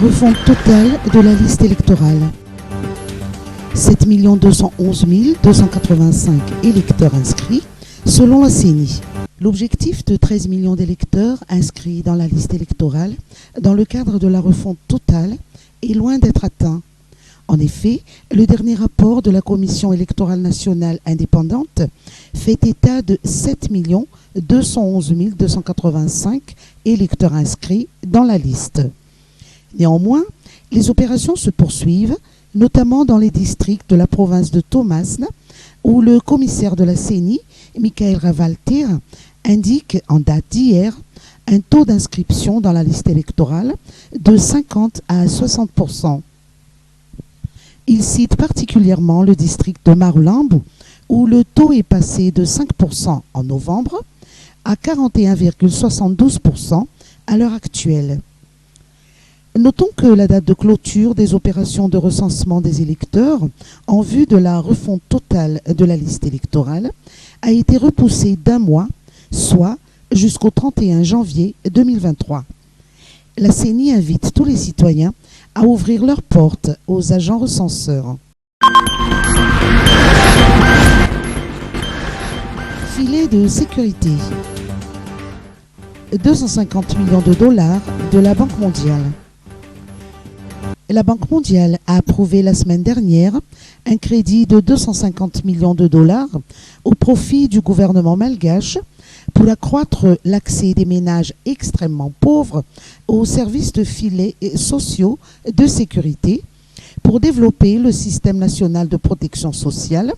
Refonte totale de la liste électorale. 7 211 285 électeurs inscrits selon la CENI. L'objectif de 13 millions d'électeurs inscrits dans la liste électorale dans le cadre de la refonte totale est loin d'être atteint. En effet, le dernier rapport de la Commission électorale nationale indépendante fait état de 7 211 285 électeurs inscrits dans la liste. Néanmoins, les opérations se poursuivent, notamment dans les districts de la province de Thomasne, où le commissaire de la CENI, Michael Ravalter, indique en date d'hier un taux d'inscription dans la liste électorale de 50 à 60%. Il cite particulièrement le district de Marulambo, où le taux est passé de 5% en novembre à 41,72% à l'heure actuelle. Notons que la date de clôture des opérations de recensement des électeurs en vue de la refonte totale de la liste électorale a été repoussée d'un mois, soit jusqu'au 31 janvier 2023. La CENI invite tous les citoyens à ouvrir leurs portes aux agents recenseurs. Filet de sécurité. 250 millions de dollars de la Banque mondiale. La Banque mondiale a approuvé la semaine dernière un crédit de 250 millions de dollars au profit du gouvernement malgache pour accroître l'accès des ménages extrêmement pauvres aux services de filets sociaux de sécurité, pour développer le système national de protection sociale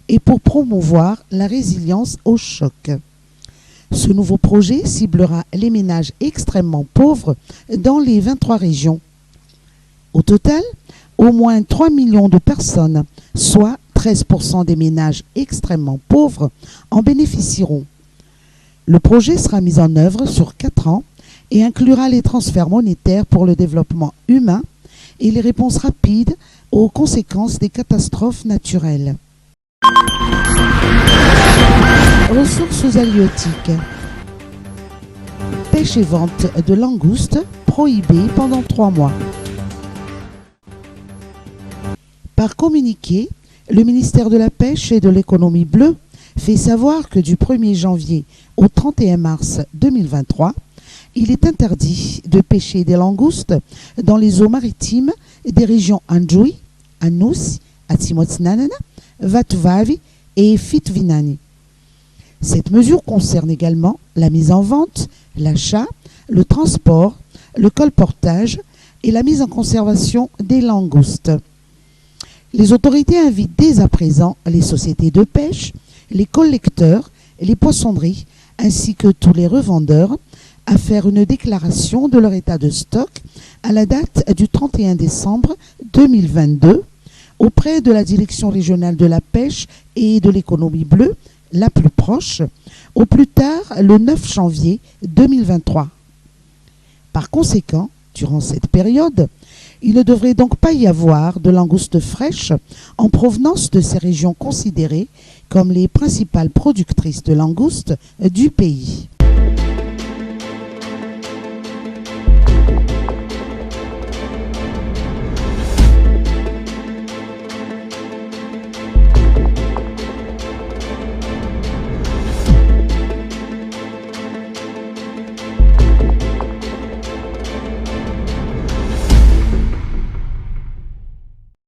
et pour promouvoir la résilience au choc. Ce nouveau projet ciblera les ménages extrêmement pauvres dans les 23 régions. Au total, au moins 3 millions de personnes, soit 13% des ménages extrêmement pauvres, en bénéficieront. Le projet sera mis en œuvre sur 4 ans et inclura les transferts monétaires pour le développement humain et les réponses rapides aux conséquences des catastrophes naturelles. Ressources halieutiques. Pêche et vente de langoustes prohibées pendant 3 mois. Par communiqué, le ministère de la Pêche et de l'Économie bleue fait savoir que du 1er janvier au 31 mars 2023, il est interdit de pêcher des langoustes dans les eaux maritimes des régions Anjui, Anus, Atimotsnanana, Vatvavi et Fitvinani. Cette mesure concerne également la mise en vente, l'achat, le transport, le colportage et la mise en conservation des langoustes. Les autorités invitent dès à présent les sociétés de pêche, les collecteurs, les poissonneries, ainsi que tous les revendeurs, à faire une déclaration de leur état de stock à la date du 31 décembre 2022 auprès de la Direction régionale de la pêche et de l'économie bleue, la plus proche, au plus tard le 9 janvier 2023. Par conséquent, durant cette période, il ne devrait donc pas y avoir de langoustes fraîches en provenance de ces régions considérées comme les principales productrices de langoustes du pays.